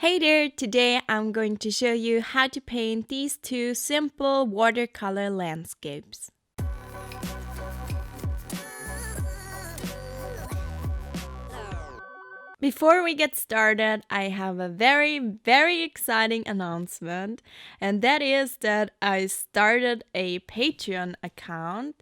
Hey there, today I'm going to show you how to paint these two simple watercolor landscapes. Before we get started, I have a very exciting announcement, and that is that I started a Patreon account.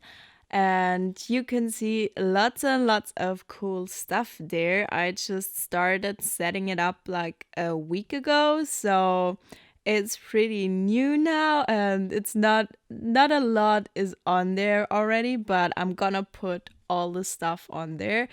And you can see lots and lots of cool stuff there. I just started setting it up like a week ago, so it's pretty new now, and it's not a lot is on there already, but I'm gonna put all the stuff on there.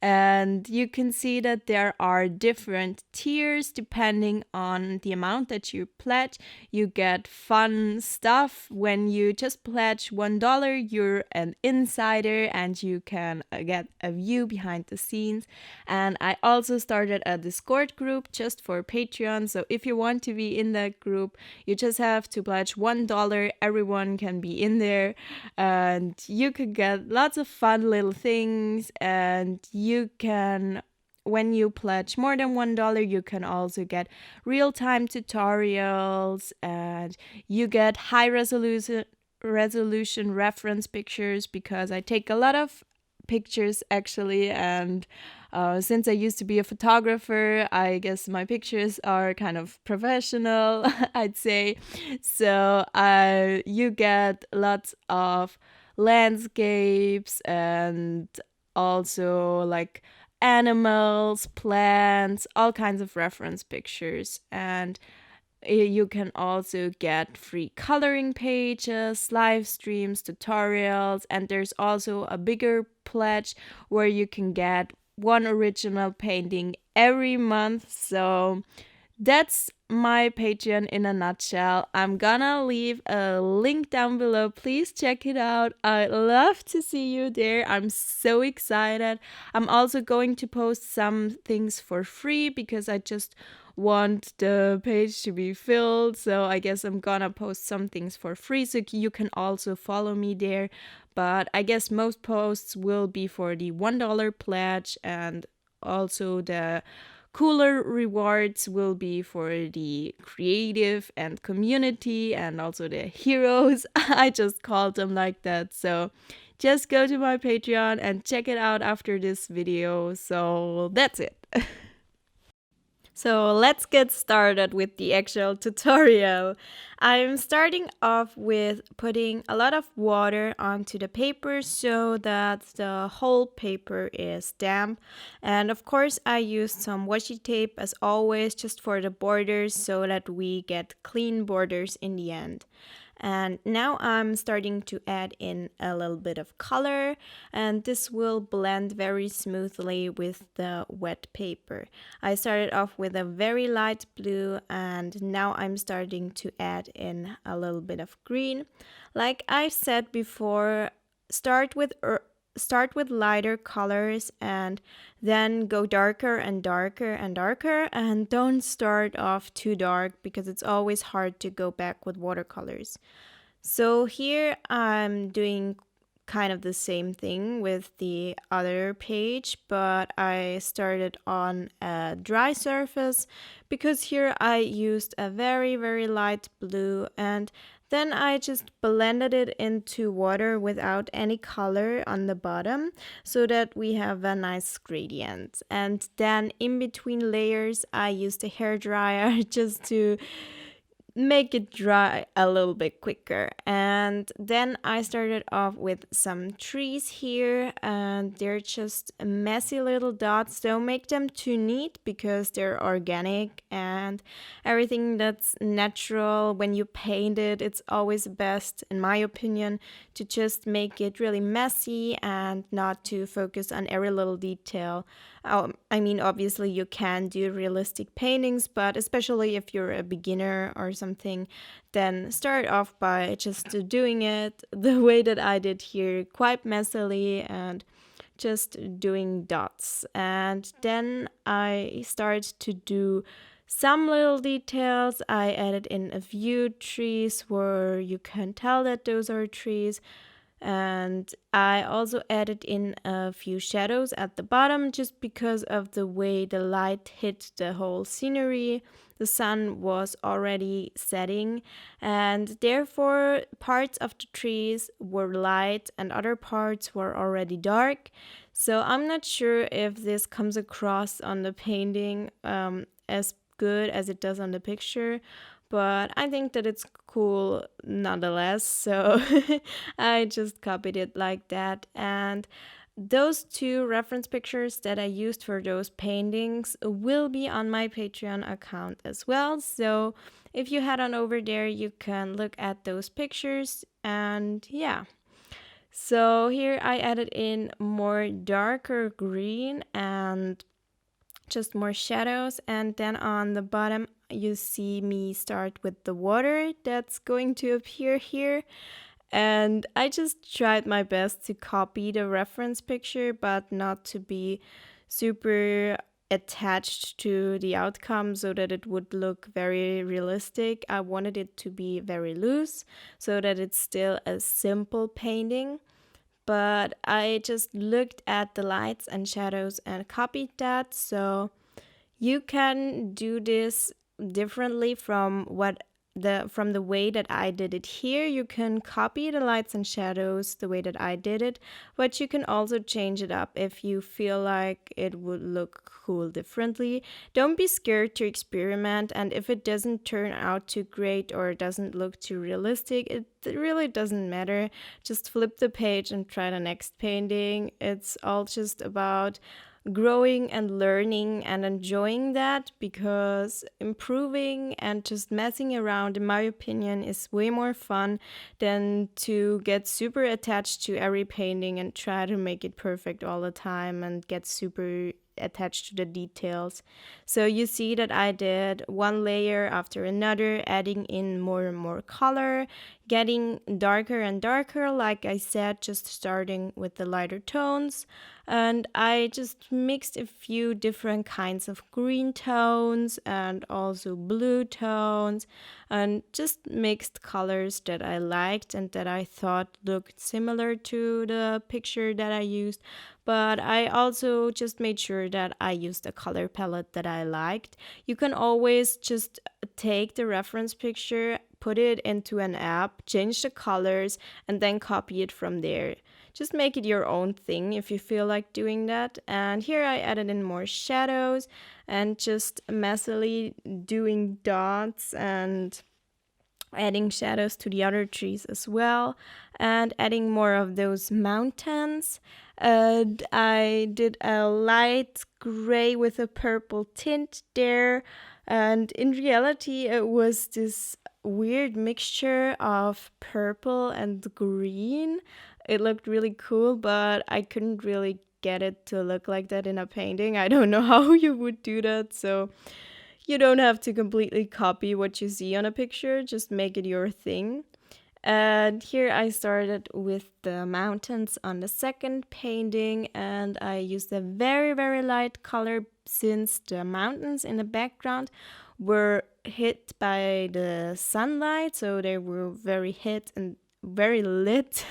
And you can see that there are different tiers depending on the amount that you pledge. You get fun stuff. When you just pledge $1, you're an insider and you can get a view behind the scenes. And I also started a Discord group just for Patreon. So if you want to be in that group, you just have to pledge $1. Everyone can be in there and you could get lots of fun little things. And you can, when you pledge more than $1, you can also get real-time tutorials, and you get high resolution reference pictures, because I take a lot of pictures actually, and since I used to be a photographer, I guess my pictures are kind of professional, I'd say. So you get lots of landscapes and also like animals, plants, all kinds of reference pictures. And you can also get free coloring pages, live streams, tutorials, and there's also a bigger pledge where you can get one original painting every month. So that's my Patreon in a nutshell. I'm gonna leave a link down below. Please check it out. I'd love to see you there. I'm so excited. I'm also going to post some things for free because I just want the page to be filled. So I guess I'm gonna post some things for free so you can also follow me there. But I guess most posts will be for the $1 pledge, and also the cooler rewards will be for the creative and community and also the heroes. I just called them like that. So just go to my Patreon and check it out after this video. So that's it. So let's get started with the actual tutorial. I'm starting off with putting a lot of water onto the paper so that the whole paper is damp. And of course I used some washi tape as always just for the borders so that we get clean borders in the end. And now I'm starting to add in a little bit of color, and this will blend very smoothly with the wet paper. I started off with a very light blue, and now I'm starting to add in a little bit of green. Like I said before, start with lighter colors and then go darker and darker and darker, and don't start off too dark because it's always hard to go back with watercolors. So here I'm doing kind of the same thing with the other page, but I started on a dry surface because here I used a very light blue, and then I just blended it into water without any color on the bottom so that we have a nice gradient. And then in between layers I used a hairdryer just to make it dry a little bit quicker. And then I started off with some trees here, and they're just messy little dots. Don't make them too neat because they're organic, and everything that's natural when you paint it, it's always best, in my opinion, to just make it really messy and not to focus on every little detail. I mean, obviously you can do realistic paintings, but especially if you're a beginner or something, then start off by just doing it the way that I did here, quite messily, and just doing dots. And then I start to do some little details. I added in a few trees where you can tell that those are trees. And I also added in a few shadows at the bottom just because of the way the light hit the whole scenery. The sun was already setting, and therefore parts of the trees were light and other parts were already dark. So I'm not sure if this comes across on the painting as good as it does on the picture, but I think that it's cool nonetheless. So I just copied it like that. And those two reference pictures that I used for those paintings will be on my Patreon account as well. So if you head on over there, you can look at those pictures. And yeah. So here I added in more darker green and just more shadows, and then on the bottom you see me start with the water that's going to appear here. And I just tried my best to copy the reference picture but not to be super attached to the outcome so that it would look very realistic. I wanted it to be very loose so that it's still a simple painting, but I just looked at the lights and shadows and copied that. So you can do this differently from the way that I did it here. You can copy the lights and shadows the way that I did it, but you can also change it up if you feel like it would look cool differently. Don't be scared to experiment, and if it doesn't turn out too great or doesn't look too realistic, it really doesn't matter. Just flip the page and try the next painting. It's all just about growing and learning and enjoying that, because improving and just messing around, in my opinion, is way more fun than to get super attached to every painting and try to make it perfect all the time and get super attached to the details. So you see that I did one layer after another, adding in more and more color, getting darker and darker, like I said, just starting with the lighter tones. And I just mixed a few different kinds of green tones and also blue tones, and just mixed colors that I liked and that I thought looked similar to the picture that I used. But I also just made sure that I used a color palette that I liked. You can always just take the reference picture, put it into an app, change the colors, and then copy it from there. Just make it your own thing if you feel like doing that. And here I added in more shadows and just messily doing dots and adding shadows to the other trees as well, and adding more of those mountains. And I did a light gray with a purple tint there, and in reality it was this weird mixture of purple and green. It looked really cool, but I couldn't really get it to look like that in a painting. I don't know how you would do that, so you don't have to completely copy what you see on a picture, just make it your thing. And here I started with the mountains on the second painting, and I used a very, very light color since the mountains in the background were hit by the sunlight, so they were very hit and very lit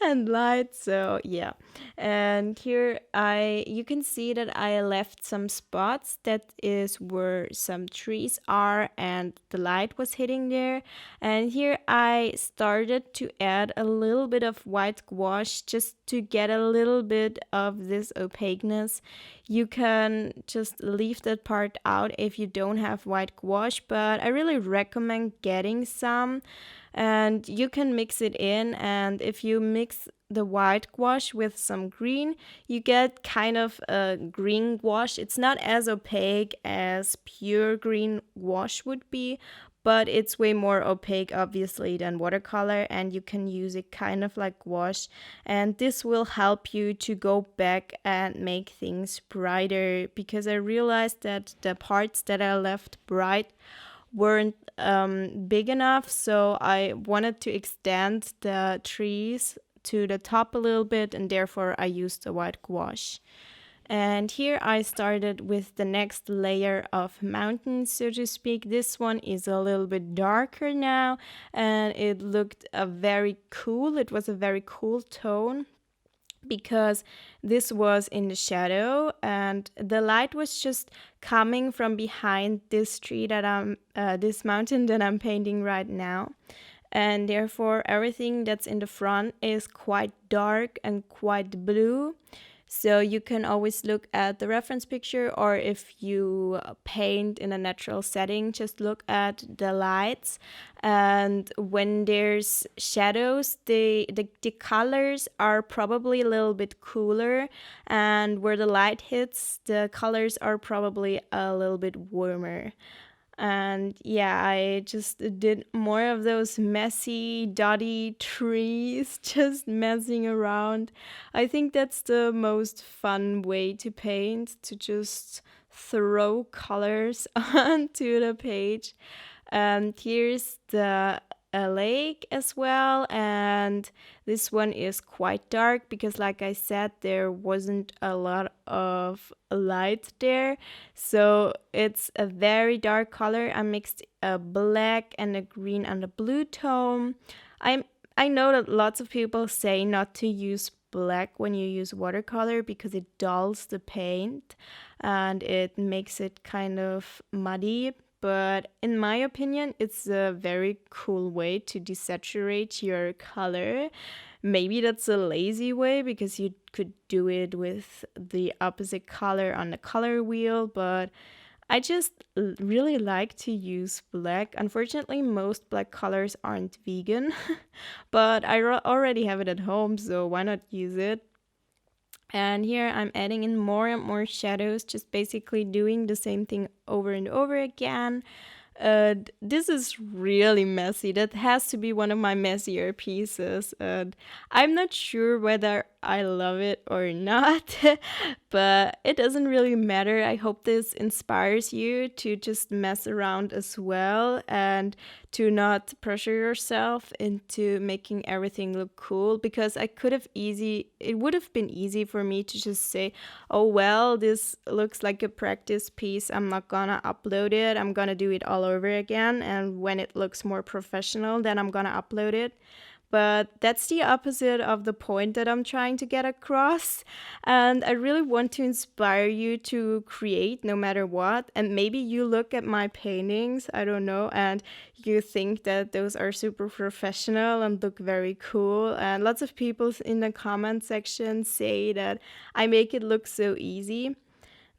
and light. So yeah, and here you can see that I left some spots, that is where some trees are and the light was hitting there. And here I started to add a little bit of white gouache just to get a little bit of this opaqueness. You can just leave that part out if you don't have white gouache, but I really recommend getting some, and you can mix it in. And if you mix the white gouache with some green, you get kind of a green gouache. It's not as opaque as pure green gouache would be, but it's way more opaque obviously than watercolor, and you can use it kind of like gouache, and this will help you to go back and make things brighter, because I realized that the parts that I left bright weren't big enough, so I wanted to extend the trees to the top a little bit, and therefore I used the white gouache. And here I started with the next layer of mountains, so to speak. This one is a little bit darker now, and it looked very cool. It was a very cool tone because this was in the shadow and the light was just coming from behind this tree that this mountain that I'm painting right now. And therefore everything that's in the front is quite dark and quite blue. So you can always look at the reference picture, or if you paint in a natural setting, just look at the lights. And when there's shadows, the colors are probably a little bit cooler, and where the light hits, the colors are probably a little bit warmer. And yeah, I just did more of those messy, dotty trees, just messing around. I think that's the most fun way to paint, to just throw colors onto the page. And here's the a lake as well, and this one is quite dark because, like I said, there wasn't a lot of light there, so it's a very dark color. I mixed a black and a green and a blue tone. I know that lots of people say not to use black when you use watercolor because it dulls the paint and it makes it kind of muddy. But in my opinion, it's a very cool way to desaturate your color. Maybe that's a lazy way because you could do it with the opposite color on the color wheel, but I just really like to use black. Unfortunately, most black colors aren't vegan, but I already have it at home, so why not use it? And here I'm adding in more and more shadows, just basically doing the same thing over and over again. This is really messy. That has to be one of my messier pieces. I'm not sure whether I love it or not, but it doesn't really matter. I hope this inspires you to just mess around as well and to not pressure yourself into making everything look cool, because it would have been easy for me to just say, oh well, this looks like a practice piece, I'm not gonna upload it, I'm gonna do it all over again, and when it looks more professional then I'm gonna upload it. But that's the opposite of the point that I'm trying to get across. And I really want to inspire you to create no matter what. And maybe you look at my paintings, I don't know, and you think that those are super professional and look very cool. And lots of people in the comment section say that I make it look so easy.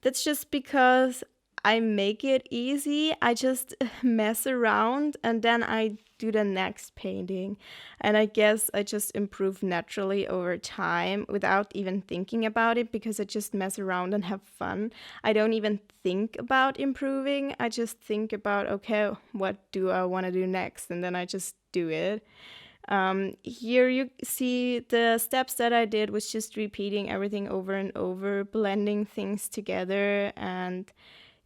That's just because I make it easy. I just mess around and then I do the next painting. And I guess I just improve naturally over time without even thinking about it, because I just mess around and have fun. I don't even think about improving. I just think about, okay, what do I want to do next? And then I just do it. Here you see the steps that I did was just repeating everything over and over, blending things together, and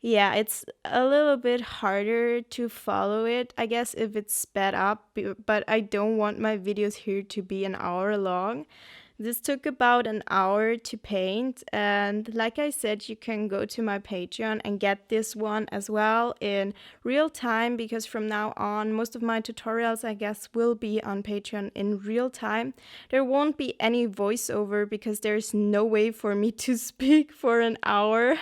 yeah, it's a little bit harder to follow it, I guess, if it's sped up, but I don't want my videos here to be an hour long. This took about an hour to paint, and like I said, you can go to my Patreon and get this one as well in real time, because from now on, most of my tutorials, I guess, will be on Patreon in real time. There won't be any voiceover because there's no way for me to speak for an hour,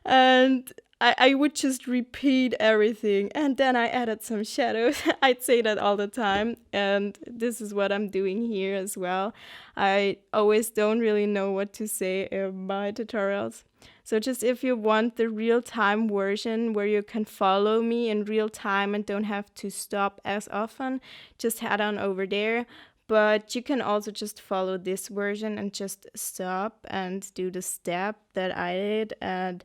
and I would just repeat everything, and then I added some shadows. I'd say that all the time, and this is what I'm doing here as well. I always don't really know what to say in my tutorials. So just if you want the real-time version where you can follow me in real time and don't have to stop as often, just head on over there. But you can also just follow this version and just stop and do the step that I did, and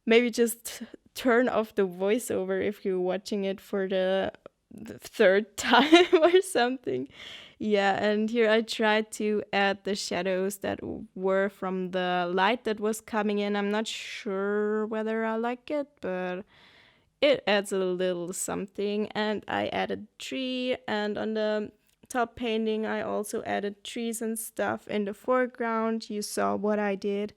maybe just turn off the voiceover if you're watching it for the third time or something. Yeah, and here I tried to add the shadows that were from the light that was coming in. I'm not sure whether I like it, but it adds a little something. And I added tree, and on the top painting I also added trees and stuff in the foreground. You saw what I did.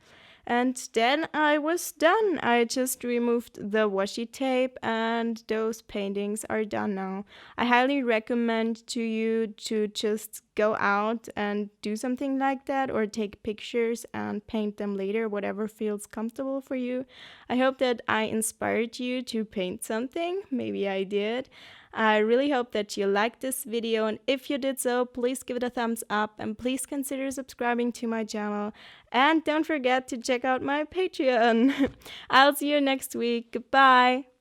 And then I was done. I just removed the washi tape and those paintings are done now. I highly recommend to you to just go out and do something like that or take pictures and paint them later, whatever feels comfortable for you. I hope that I inspired you to paint something. Maybe I did. I really hope that you liked this video, and if you did so, please give it a thumbs up and please consider subscribing to my channel. And don't forget to check out my Patreon. I'll see you next week. Goodbye.